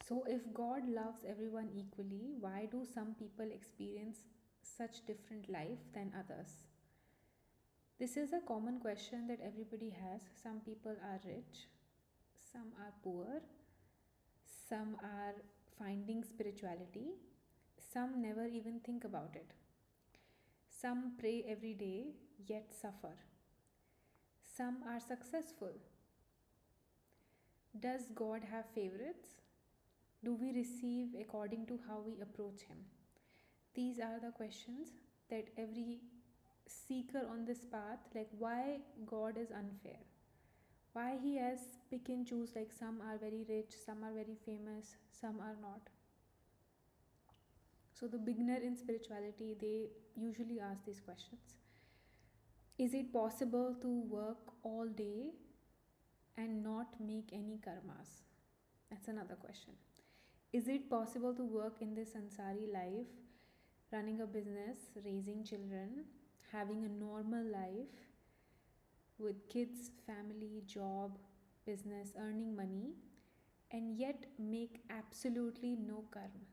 So, if God loves everyone equally, why do some people experience such different life than others? This is a common question that everybody has. Some people are rich, some are poor, some are finding spirituality, some never even think about it. Some pray every day yet suffer. Some are successful. Does God have favorites? Do we receive according to how we approach Him? These are the questions that every seeker on this path, like why God is unfair, why He has pick and choose, like some are very rich, some are very famous, some are not. So the beginner in spirituality, they usually ask these questions. Is it possible to work all day and not make any karmas? That's another question. Is it possible to work in this sansari life, running a business, raising children, having a normal life with kids, family, job, business, earning money, and yet make absolutely no karma?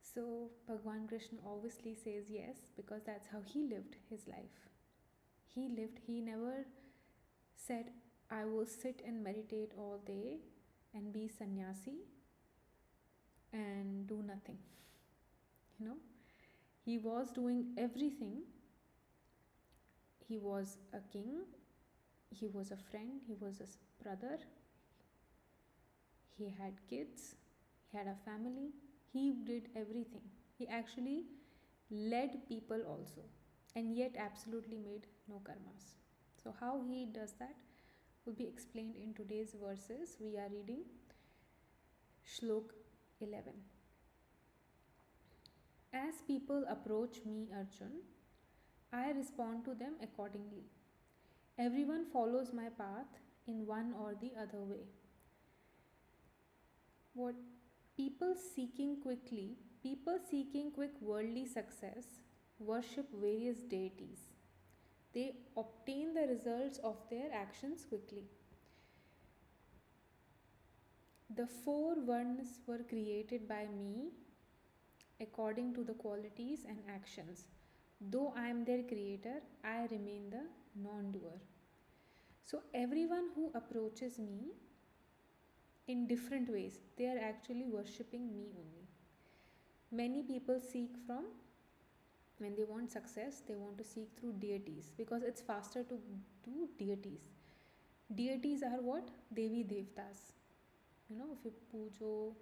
So Bhagwan Krishna obviously says yes, because that's how he lived his life. He never said, I will sit and meditate all day and be sannyasi and do nothing. He was doing everything. He was a king, he was a friend, he was a brother, he had kids, he had a family, he did everything. He actually led people also, and yet absolutely made no karmas. So how he does that will be explained in today's verses. We are reading Shlok 11. As people approach me, Arjun, I respond to them accordingly. Everyone follows my path in one or the other way. What people seeking quick worldly success worship various deities. They obtain the results of their actions quickly. The four varnas were created by me according to the qualities and actions. Though I am their creator, I remain the non-doer. So everyone who approaches me in different ways, they are actually worshipping me only. Many people seek from, when they want success, they want to seek through deities, because it's faster to do deities. Deities are what? Devi Devtas. If you pujo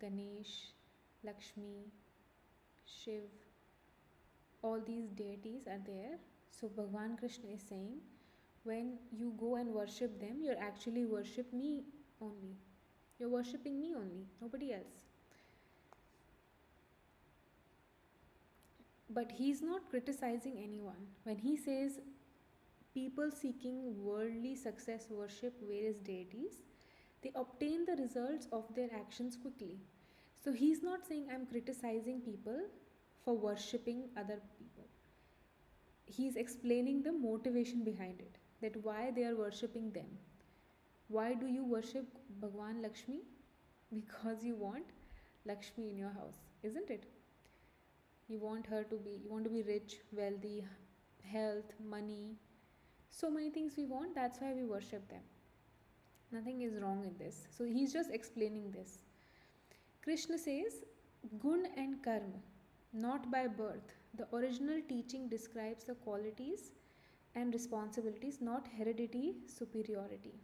Ganesh, Lakshmi, Shiv, all these deities are there. So Bhagwan Krishna is saying, when you go and worship them, you're actually worship me only. You're worshipping me only, nobody else. But he's not criticizing anyone. When he says people seeking worldly success worship various deities, they obtain the results of their actions quickly. So he's not saying I'm criticizing people for worshipping other people. He's explaining the motivation behind it, that why they are worshipping them. Why do you worship Bhagwan Lakshmi? Because you want Lakshmi in your house, isn't it? You want to be rich, wealthy, health, money, so many things we want. That's why we worship them. Nothing is wrong in this. So he's just explaining this. Krishna says, Gun and Karma, not by birth. The original teaching describes the qualities and responsibilities, not heredity, superiority.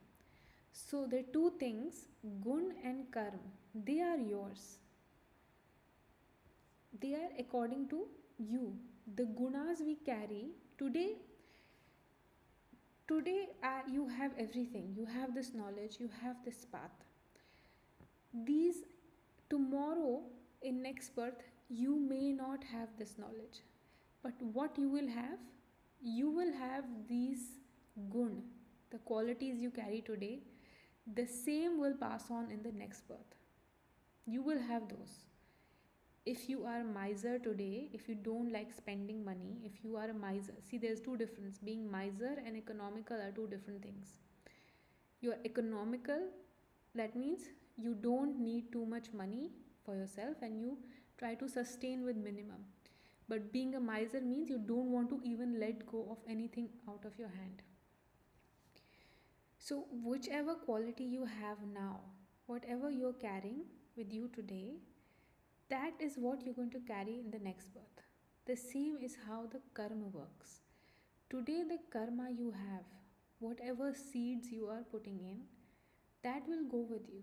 So the two things, Gun and Karma, they are yours. They are according to you. The gunas we carry today, you have everything. You have this knowledge, you have this path. These, tomorrow in next birth, you may not have this knowledge. But what you will have? You will have these gun, the qualities you carry today, the same will pass on in the next birth. You will have those. If you are a miser today, if you don't like spending money, if you are a miser, see, there's two difference. Being miser and economical are two different things. You are economical, that means You don't need too much money for yourself and you try to sustain with minimum. But being a miser means you don't want to even let go of anything out of your hand. So, whichever quality you have now, whatever you're carrying with you today, that is what you're going to carry in the next birth. The same is how the karma works. Today, the karma you have, whatever seeds you are putting in, that will go with you.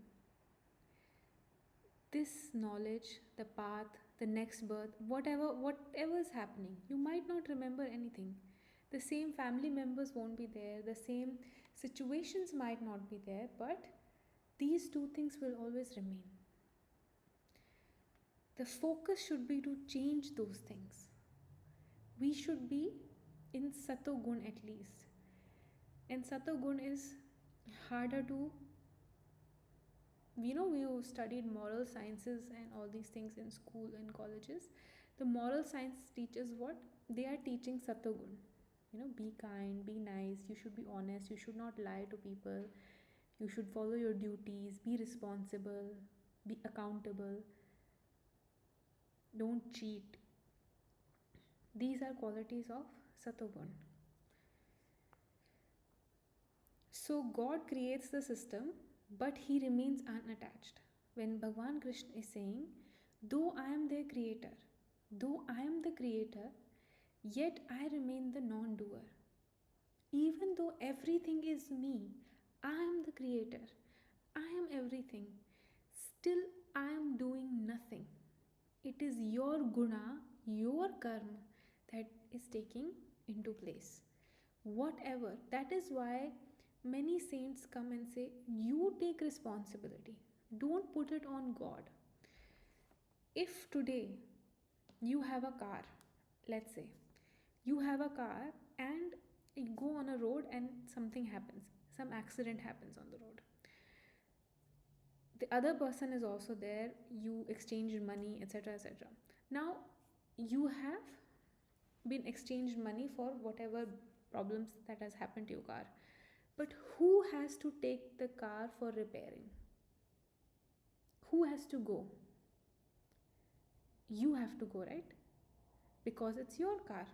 This knowledge, the path, the next birth, whatever is happening, you might not remember anything. The same family members won't be there, the same situations might not be there, but these two things will always remain. The focus should be to change those things. We should be in Satogun at least. And Satogun is harder to, we studied moral sciences and all these things in school and colleges. The moral science teaches what? They are teaching Satogun. Be kind, be nice, you should be honest, you should not lie to people, you should follow your duties, be responsible, be accountable, don't cheat. These are qualities of Satogun. So God creates the system, but he remains unattached. When Bhagwan Krishna is saying, though I am the creator, yet I remain the non-doer. Even though everything is me, I am the creator, I am everything, still I am doing nothing. It is your guna, your karma that is taking into place. Whatever. That is why many saints come and say, you take responsibility. Don't put it on God. If today you have a car, let's say, you have a car and you go on a road and something happens, some accident happens on the road. The other person is also there, you exchanged money, etc., etc. Now, you have been exchanged money for whatever problems that has happened to your car. But who has to take the car for repairing? Who has to go? You have to go, right? Because it's your car.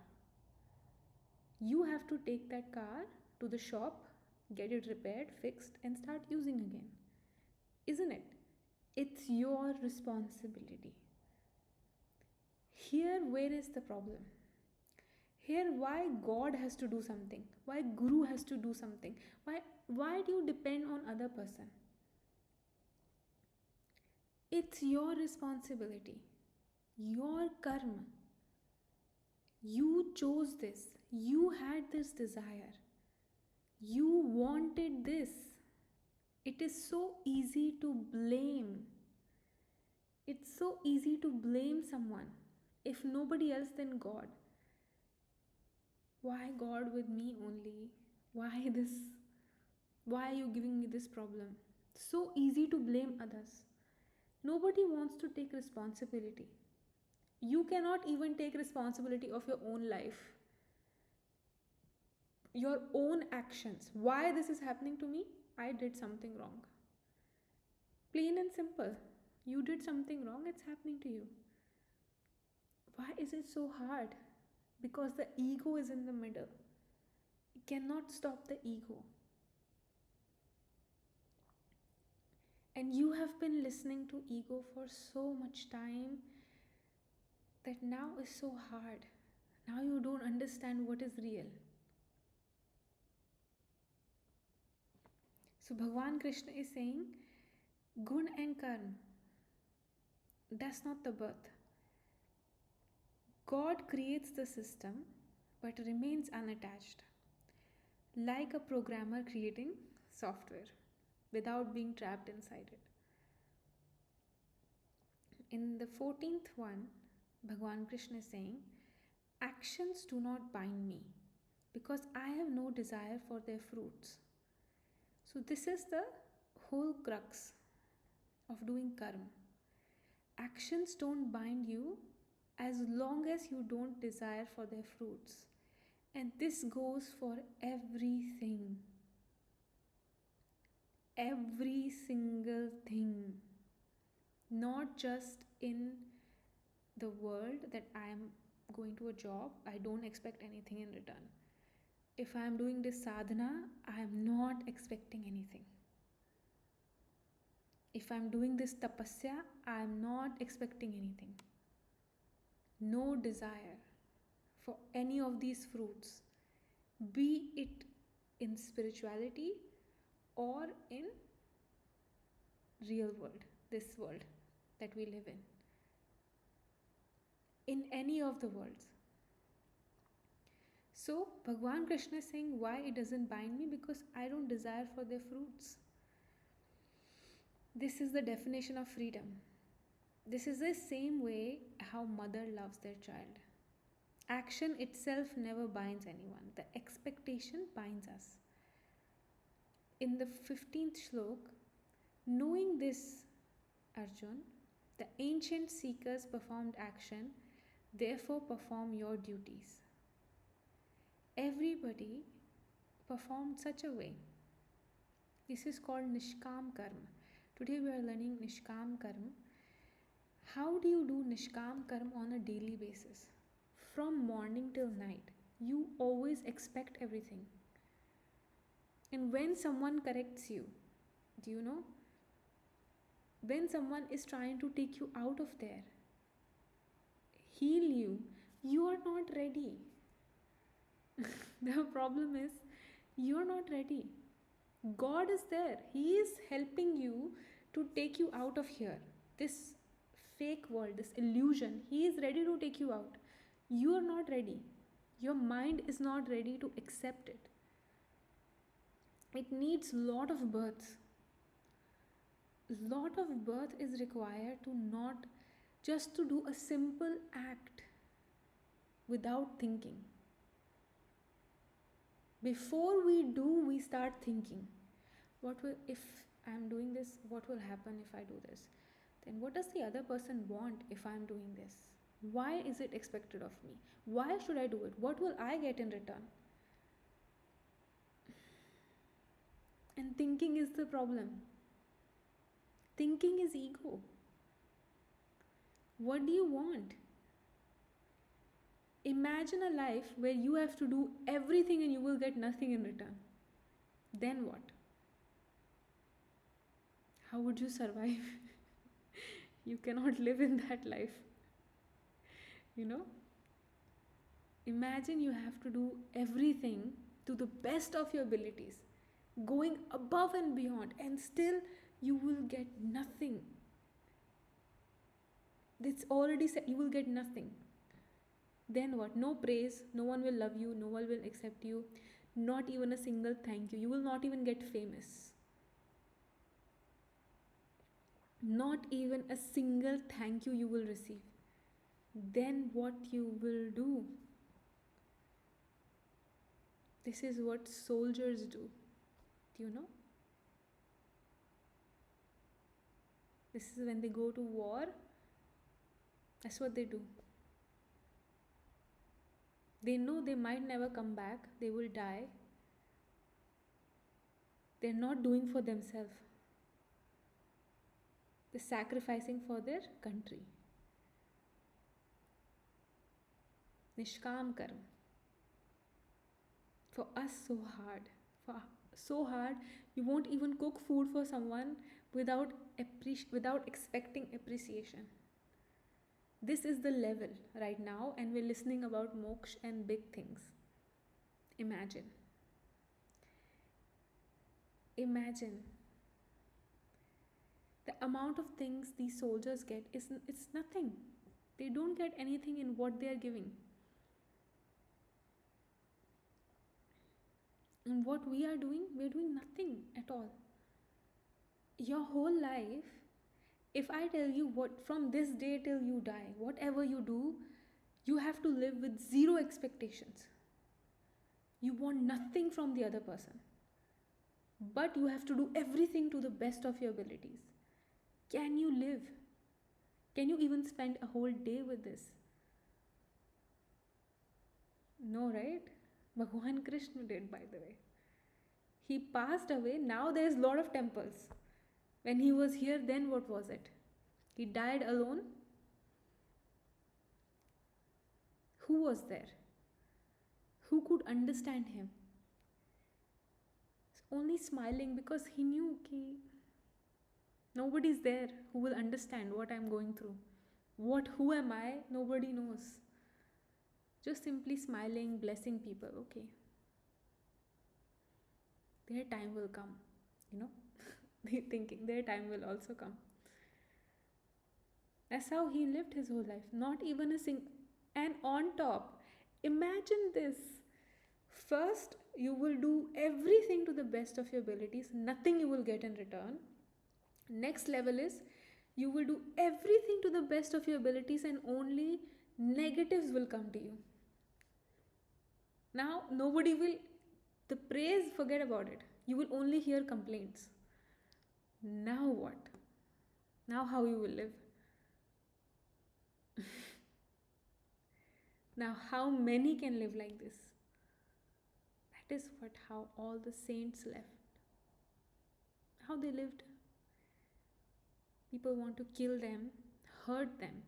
You have to take that car to the shop, get it repaired, fixed, and start using again. Isn't it? It's your responsibility. Here, where is the problem? Here, why God has to do something? Why Guru has to do something? Why do you depend on other person? It's your responsibility. Your karma. You chose this. You had this desire. You wanted this. It is so easy to blame. It's so easy to blame someone. If nobody else, then God. Why God with me only? Why this? Why are you giving me this problem? So easy to blame others. Nobody wants to take responsibility. You cannot even take responsibility of your own life. Your own actions. Why this is happening to me? I did something wrong. Plain and simple. You did something wrong, it's happening to you. Why is it so hard? Because the ego is in the middle. You cannot stop the ego. And you have been listening to ego for so much time that now is so hard. Now you don't understand what is real. So Bhagwan Krishna is saying, gun and karma, that's not the birth. God creates the system but remains unattached, like a programmer creating software without being trapped inside it. In the 14th one, Bhagwan Krishna is saying, actions do not bind me because I have no desire for their fruits. So this is the whole crux of doing karma. Actions don't bind you as long as you don't desire for their fruits. And this goes for everything. Every single thing. not just in the world that I am going to a job, I don't expect anything in return. If I am doing this sadhana, I am not expecting anything. If I am doing this tapasya, I am not expecting anything. No desire for any of these fruits, be it in spirituality or in real world, this world that we live in any of the worlds. So Bhagwan Krishna is saying why it doesn't bind me, because I don't desire for their fruits. This is the definition of freedom. This is the same way how mother loves their child. Action itself never binds anyone. The expectation binds us. In the 15th shlok, knowing this, Arjun, the ancient seekers performed action, therefore perform your duties. Everybody performed such a way. This is called Nishkam Karma. Today we are learning Nishkam Karma. How do you do Nishkam Karma on a daily basis? From morning till night, you always expect everything. And when someone corrects you, do you know? When someone is trying to take you out of there, heal you, you are not ready. The problem is, you are not ready. God is there. He is helping you to take you out of here. This fake world, this illusion, He is ready to take you out. You are not ready. Your mind is not ready to accept it. It needs lot of births. Lot of birth is required to not just to do a simple act without thinking. Before we do, we start thinking, what will, if I am doing this, what will happen if I do this? Then what does the other person want if I am doing this? Why is it expected of me? Why should I do it? What will I get in return? And thinking is the problem. Thinking is ego. What do you want? Imagine a life where you have to do everything and you will get nothing in return. Then what? How would you survive? You cannot live in that life. You know? Imagine you have to do everything to the best of your abilities, going above and beyond, and still you will get nothing. It's already said, you will get nothing. Then what? No praise, no one will love you, no one will accept you, not even a single thank you. You will not even get famous. Not even a single thank you will receive. Then what you will do? This is what soldiers do. Do you know? This is when they go to war. That's what they do. They know they might never come back. They will die. They're not doing for themselves. They're sacrificing for their country. Nishkam Karma. For us, so hard, you won't even cook food for someone without expecting appreciation. This is the level right now, and we're listening about moksha and big things. Imagine the amount of things these soldiers get it's nothing. They don't get anything in what they are giving. And what we are doing, we're doing nothing at all. Your whole life, if I tell you what from this day till you die, whatever you do, you have to live with zero expectations. You want nothing from the other person. But you have to do everything to the best of your abilities. Can you live? Can you even spend a whole day with this? No, right? Bhagwan Krishna did, by the way. He passed away. Now there's a lot of temples. When he was here, then what was it? He died alone. Who was there? Who could understand him? Only smiling, because he knew कि nobody's there who will understand what I'm going through. Who am I? Nobody knows. Just simply smiling, blessing people. Okay. Their time will come, They're thinking their time will also come. That's how he lived his whole life. Not even a single. And on top, imagine this. First, you will do everything to the best of your abilities, nothing you will get in return. Next level is you will do everything to the best of your abilities and only negatives will come to you. Now, nobody will, the praise, forget about it. You will only hear complaints. Now what? Now how you will live? Now how many can live like this? That is how all the saints left. How they lived. People want to kill them, hurt them,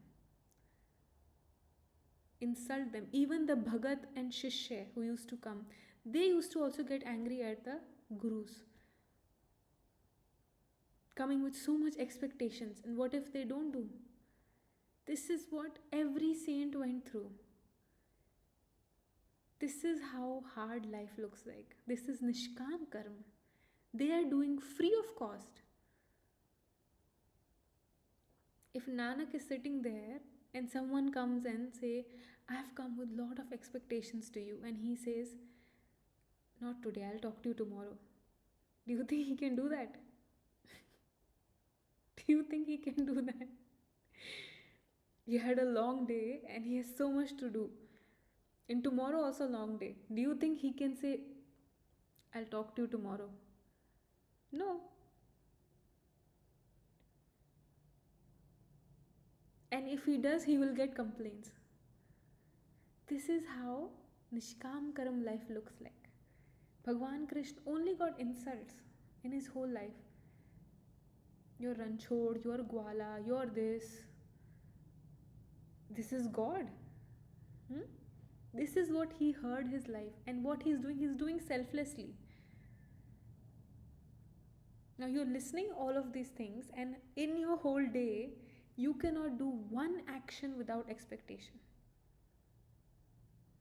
insult them. Even the Bhagat and Shishya who used to come, they used to also get angry at the gurus, coming with so much expectations. And what if they don't do? This is what every saint went through. This is how hard life looks like. This is Nishkam Karma. They are doing free of cost. If Nanak is sitting there and someone comes and say, I have come with lot of expectations to you, and he says, not today, I'll talk to you tomorrow. Do you think he can do that? Do you think he can do that? He had a long day and he has so much to do. And tomorrow also long day. Do you think he can say, I'll talk to you tomorrow? No. And if he does, he will get complaints. This is how Nishkam Karam life looks like. Bhagwan Krishna only got insults in his whole life. You're ranchod, you're gwala, you're this. This is God. This is what he heard his life. And what he's doing selflessly. Now you're listening all of these things, and in your whole day, you cannot do one action without expectation.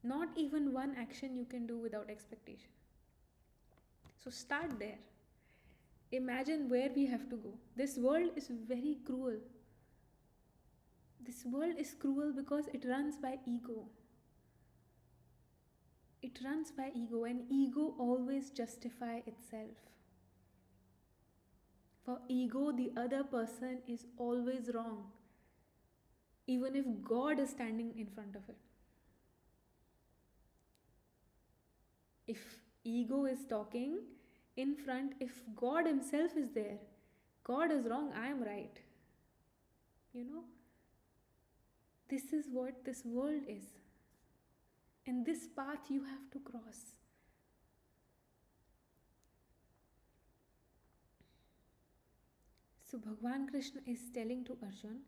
Not even one action you can do without expectation. So start there. Imagine where we have to go. This world is very cruel. This world is cruel because it runs by ego. It runs by ego, and ego always justifies itself. For ego, the other person is always wrong, even if God is standing in front of it. If ego is talking in front, if God himself is there, God is wrong, I am right. This is what this world is. And this path you have to cross. So Bhagwan Krishna is telling to Arjun,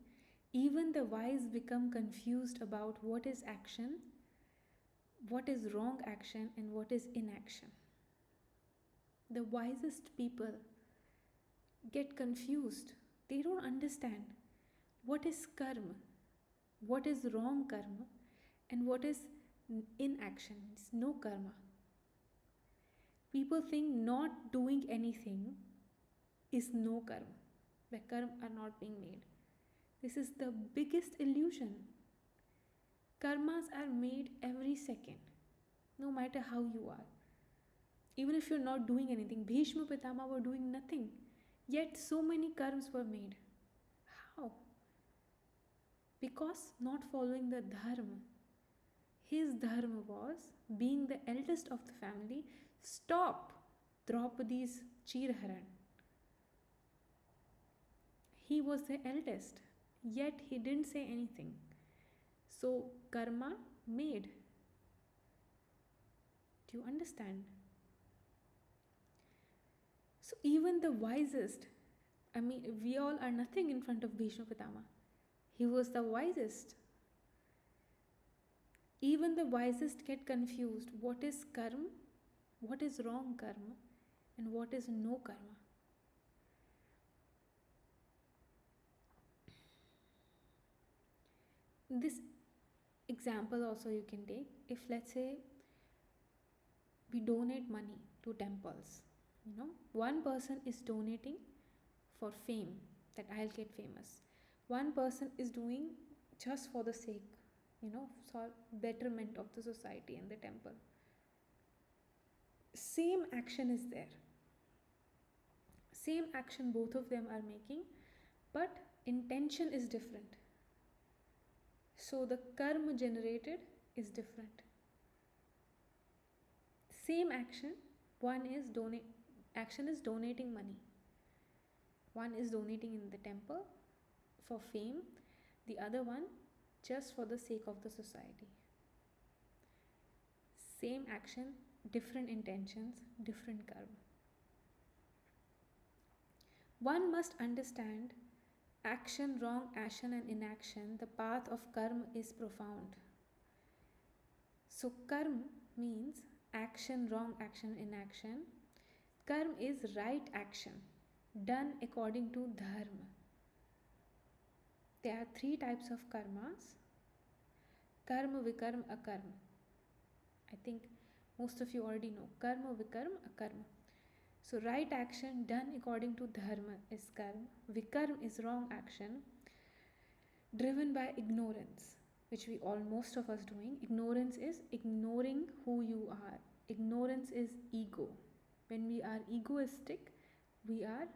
even the wise become confused about what is action, what is wrong action, and what is inaction. The wisest people get confused. They don't understand what is karma, what is wrong karma, and what is inaction. It's no karma. People think not doing anything is no karma. The karma are not being made. This is the biggest illusion. Karmas are made every second, no matter how you are. Even if you're not doing anything, Bhishma Pitama were doing nothing, yet so many karmas were made. How? Because not following the Dharma. His Dharma was, being the eldest of the family, stop Draupadi's Chirharan. He was the eldest, yet he didn't say anything. So, karma made. Do you understand? So, even the wisest, I mean, we all are nothing in front of Bhishma Pitama. He was the wisest. Even the wisest get confused. What is karma? What is wrong karma? And what is no karma? This example also you can take. If let's say we donate money to temples, one person is donating for fame, that I'll get famous. One person is doing just for the sake, for betterment of the society and the temple. Same action is there. Same action both of them are making, but intention is different. So the karma generated is different. Same action, one is donating money. One is donating in the temple for fame, the other one just for the sake of the society. Same action, different intentions, different karma. One must understand action, wrong action and inaction. The path of karma is profound. So karma means action, wrong action, inaction. Karma is right action done according to Dharma. There are 3 types of karmas: karma, vikarma, akarma. I think most of you already know karma, vikarma, akarma. So right action done according to Dharma is karma. Vikarma is wrong action driven by ignorance, which most of us doing. Ignorance is ignoring who you are. Ignorance is ego. When we are egoistic, we are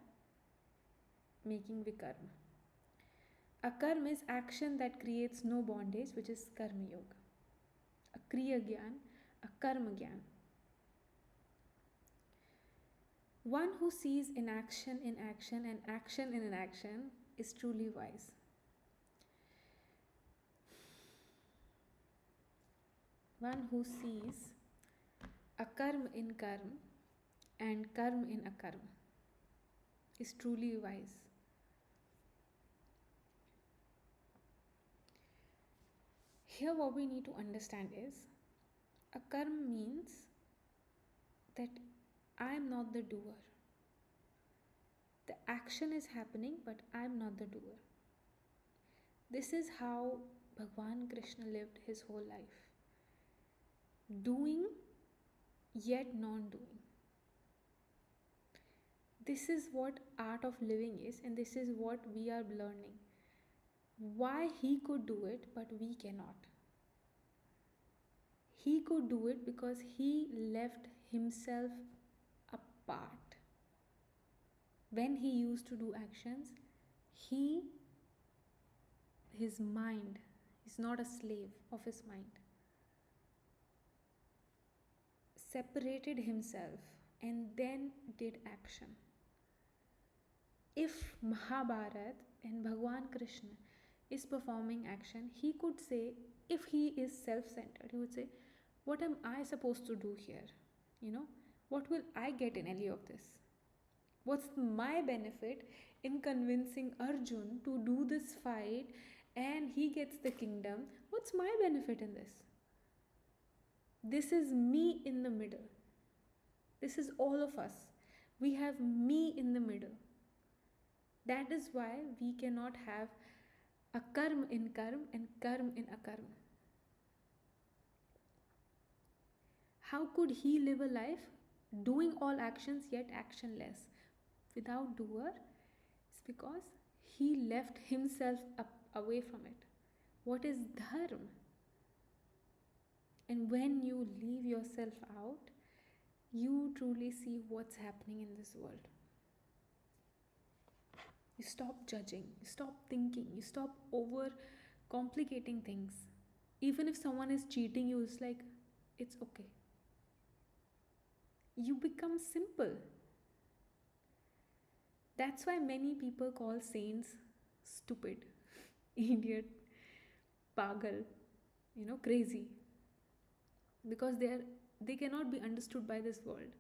making vikarma. Akarma is action that creates no bondage, which is karma yoga. A kriya gyan, a karma gyan. One who sees inaction in action and action in inaction is truly wise. One who sees akarma in karma and karma in akarma is truly wise. Here what we need to understand is, akarma means that I am not the doer. The action is happening, but I am not the doer. This is how Bhagwan Krishna lived his whole life. Doing, yet non-doing. This is what art of living is, and this is what we are learning. Why he could do it, but we cannot. He could do it because he left himself apart. When he used to do actions, his mind is not a slave of his mind. Separated himself and then did action. If Mahabharat and Bhagwan Krishna is performing action, he could say, if he is self-centered, he would say, what am I supposed to do here? What will I get in any of this? What's my benefit in convincing Arjun to do this fight and he gets the kingdom? What's my benefit in this? This is me in the middle. This is all of us. We have me in the middle. That is why we cannot have akarma in karma and karma in akarma. How could he live a life doing all actions yet actionless without doer? It's because he left himself away from it. What is dharma? And when you leave yourself out, you truly see what's happening in this world. You stop judging, you stop thinking, you stop over complicating things. Even if someone is cheating you, it's like, it's okay. You become simple. That's why many people call saints stupid, idiot, pagal, crazy. Because they cannot be understood by this world.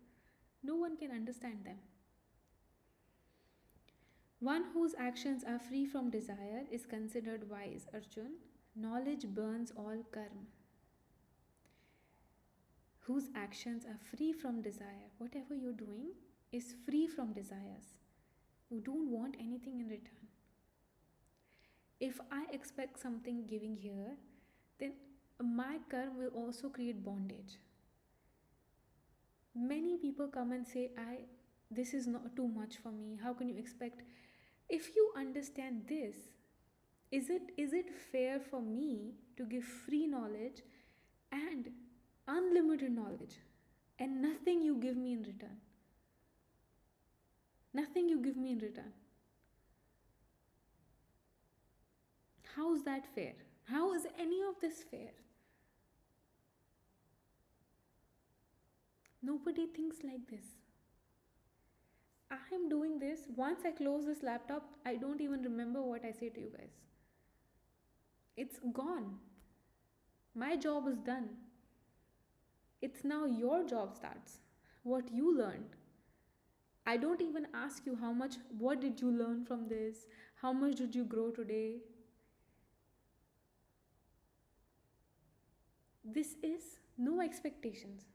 No one can understand them. One whose actions are free from desire is considered wise, Arjun. Knowledge burns all karma. Whose actions are free from desire. Whatever you're doing is free from desires. You don't want anything in return. If I expect something giving here, then my karma will also create bondage. Many people come and say, this is not too much for me. How can you expect? If you understand this, is it fair for me to give free knowledge and unlimited knowledge and nothing you give me in return? Nothing you give me in return. How is that fair? How is any of this fair? Nobody thinks like this. I am doing this. Once I close this laptop, I don't even remember what I say to you guys. It's gone. My job is done. It's now your job starts. What you learned. I don't even ask you what did you learn from this? How much did you grow today? This is no expectations.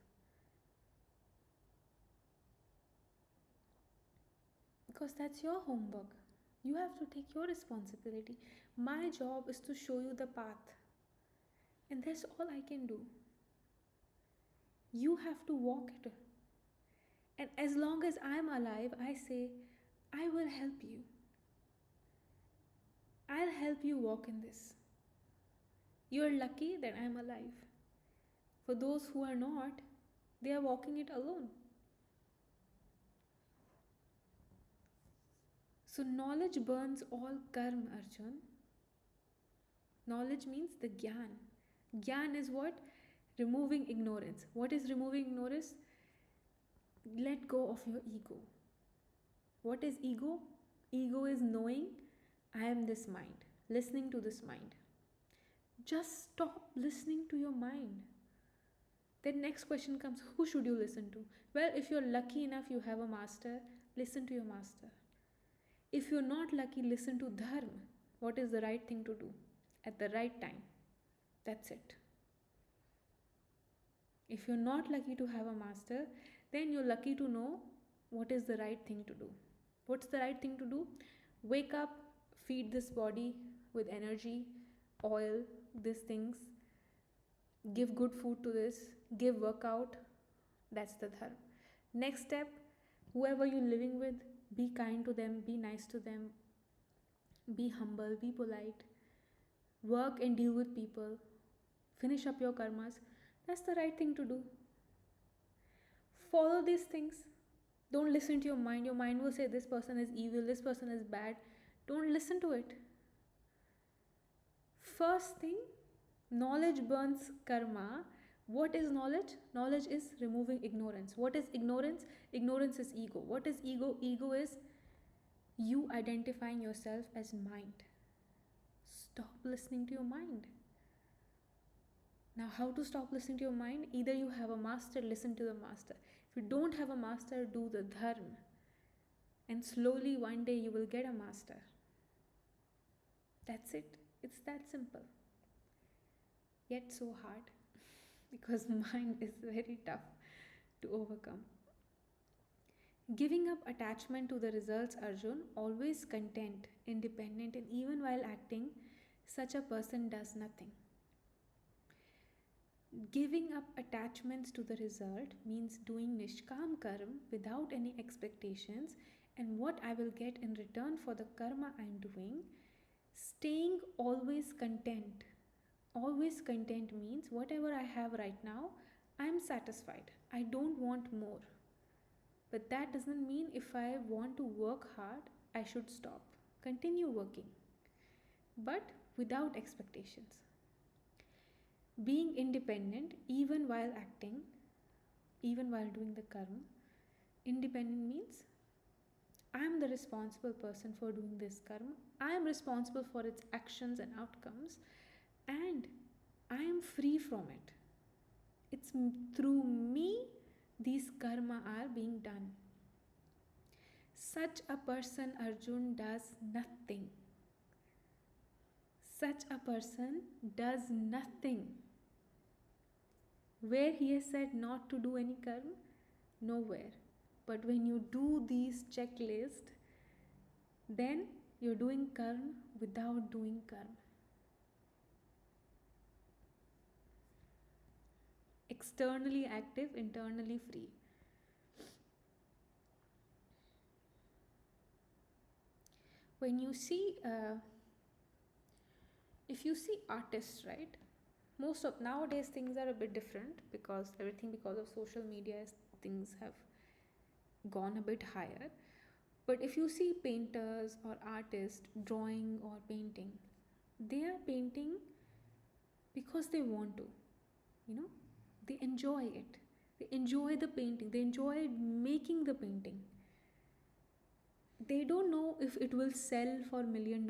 Because that's your homework. You have to take your responsibility. My job is to show you the path. And that's all I can do. You have to walk it. And as long as I'm alive, I say, I will help you. I'll help you walk in this. You're lucky that I'm alive. For those who are not, they are walking it alone. So knowledge burns all karma, Arjun. Knowledge means the gyan. Gyan is what? Removing ignorance. What is removing ignorance? Let go of your ego. What is ego? Ego is knowing I am this mind, listening to this mind. Just stop listening to your mind. Then next question comes, who should you listen to? Well, if you're lucky enough you have a master, listen to your master. If you're not lucky, listen to Dharma. What is the right thing to do at the right time? That's it. If you're not lucky to have a master, then you're lucky to know what is the right thing to do. What's the right thing to do? Wake up, feed this body with energy, oil, these things. Give good food to this. Give workout. That's the Dharma. Next step, whoever you're living with, be kind to them, be nice to them, be humble, be polite. Work and deal with people. Finish up your karmas. That's the right thing to do. Follow these things. Don't listen to your mind. Your mind will say this person is evil, this person is bad. Don't listen to it. First thing, knowledge burns karma. What is knowledge? Knowledge is removing ignorance. What is ignorance? Ignorance is ego. What is ego? Ego is you identifying yourself as mind. Stop listening to your mind. Now, how to stop listening to your mind? Either you have a master, listen to the master. If you don't have a master, do the Dharma. And slowly one day you will get a master. That's it. It's that simple. Yet so hard. Because mind is very tough to overcome. Giving up attachment to the results, Arjun, always content, independent, and even while acting, such a person does nothing. Giving up attachments to the result means doing nishkam karma without any expectations and what I will get in return for the karma I am doing. Staying always content. Always content means whatever I have right now, I am satisfied. I don't want more. But that doesn't mean if I want to work hard, I should stop. Continue working. But without expectations. Being independent even while acting, even while doing the karma. Independent means I am the responsible person for doing this karma. I am responsible for its actions and outcomes. And I am free from it. It's through me these karma are being done. Such a person, Arjun, does nothing. Such a person does nothing. Where he has said not to do any karma? Nowhere. But when you do these checklists, then you're doing karma without doing karma. Externally active, internally free. When you see, if you see artists, right? Most of nowadays things are a bit different because of social media, things have gone a bit higher. But if you see painters or artists drawing or painting, they are painting because they want to, they enjoy it. They enjoy the painting, they enjoy making the painting. They don't know if it will sell for $1 million.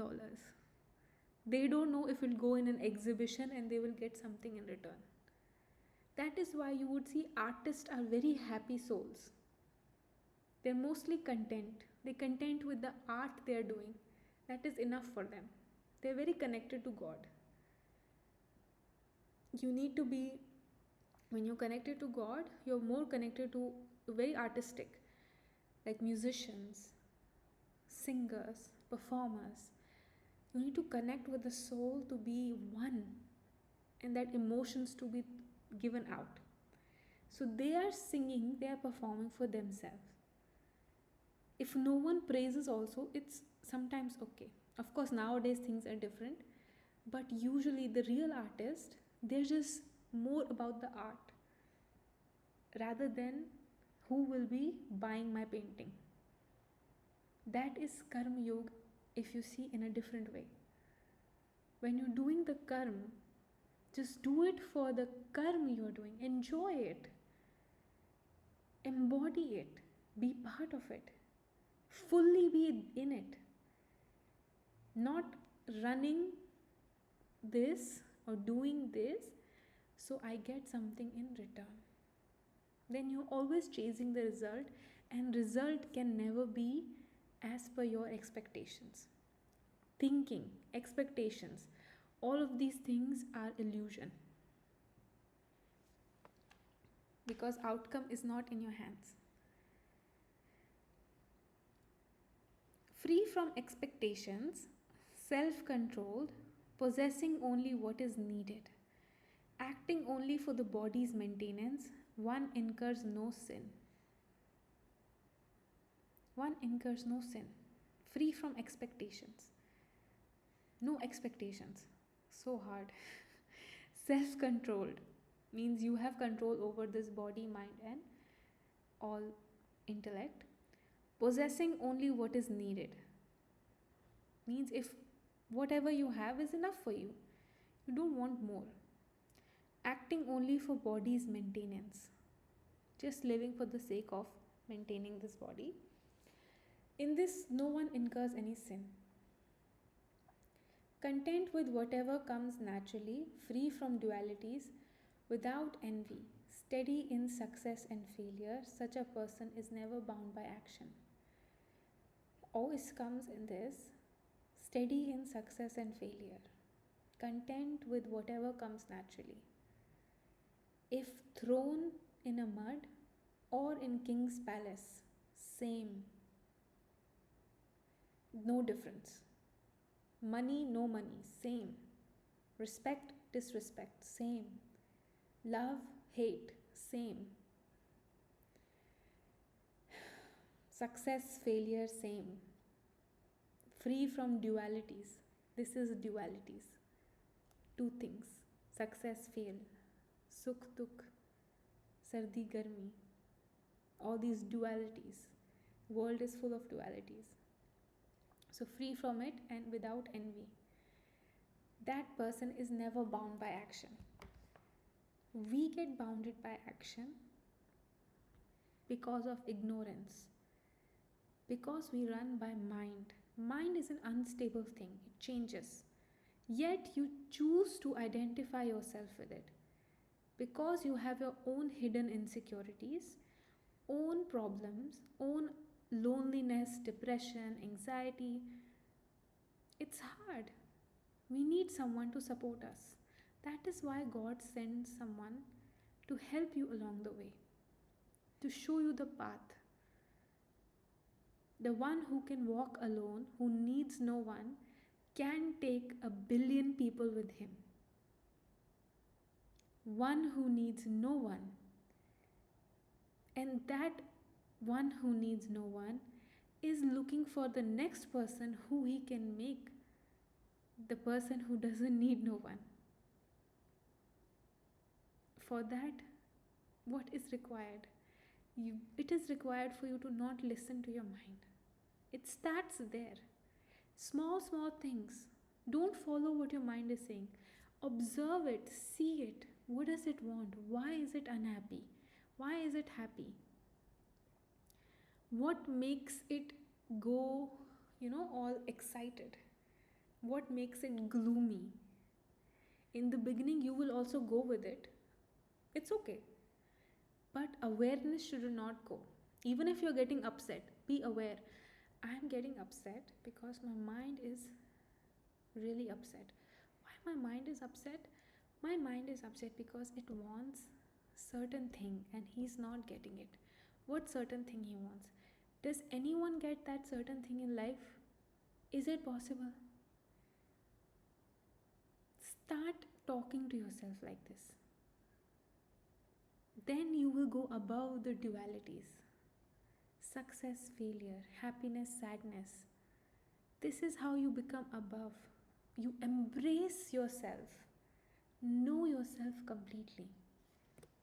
They don't know if it will go in an exhibition and they will get something in return. That is why you would see artists are very happy souls. They're mostly content. They're content with the art they're doing. That is enough for them. They're very connected to God. You need to be, when you're connected to God, you're more connected to very artistic, like musicians, singers, performers. You need to connect with the soul to be one and that emotions to be given out. So they are singing, they are performing for themselves. If no one praises also, it's sometimes okay. Of course, nowadays things are different, but usually the real artist, they're just more about the art rather than who will be buying my painting. That is karma yoga if you see in a different way. When you're doing the karma, just do it for the karma you're doing. Enjoy it. Embody it. Be part of it. Fully be in it. Not running this or doing this so I get something in return. Then you're always chasing the result, and result can never be as per your expectations. Thinking, expectations, all of these things are illusion. Because outcome is not in your hands. Free from expectations, self-controlled, possessing only what is needed, acting only for the body's maintenance, one incurs no sin. One incurs no sin. Free from expectations. No expectations. So hard. Self-controlled means you have control over this body, mind, and all intellect. Possessing only what is needed means if whatever you have is enough for you, you don't want more. Acting only for body's maintenance, just living for the sake of maintaining this body. In this, no one incurs any sin. Content with whatever comes naturally, free from dualities, without envy, steady in success and failure, such a person is never bound by action. Always comes in this, steady in success and failure, content with whatever comes naturally. If thrown in a mud or in king's palace, same. No difference. Money, no money, same. Respect, disrespect, same. Love, hate, same. Success, failure, same. Free from dualities. This is dualities. Two things. Success, fail. Sukh, dukh. Sardi, garmi. All these dualities. World is full of dualities. So free from it and without envy. That person is never bound by action. We get bounded by action because of ignorance. Because we run by mind. Mind is an unstable thing. It changes. Yet you choose to identify yourself with it. Because you have your own hidden insecurities, own problems, own loneliness, depression, anxiety. It's hard. We need someone to support us. That is why God sends someone to help you along the way, to show you the path. The one who can walk alone, who needs no one, can take 1 billion people with him. One who needs no one. And that one who needs no one is looking for the next person who he can make the person who doesn't need no one. For that, what is required? It is required for you to not listen to your mind. It starts there. Small, small things. Don't follow what your mind is saying. Observe it, see it. What does it want? Why is it unhappy? Why is it happy? What makes it go, all excited? What makes it gloomy? In the beginning, you will also go with it. It's okay. But awareness should not go. Even if you're getting upset, be aware. I'm getting upset because my mind is really upset. Why my mind is upset? My mind is upset because it wants certain thing and he's not getting it. What certain thing he wants? Does anyone get that certain thing in life? Is it possible? Start talking to yourself like this. Then you will go above the dualities. Success, failure, happiness, sadness. This is how you become above. You embrace yourself. Know yourself completely.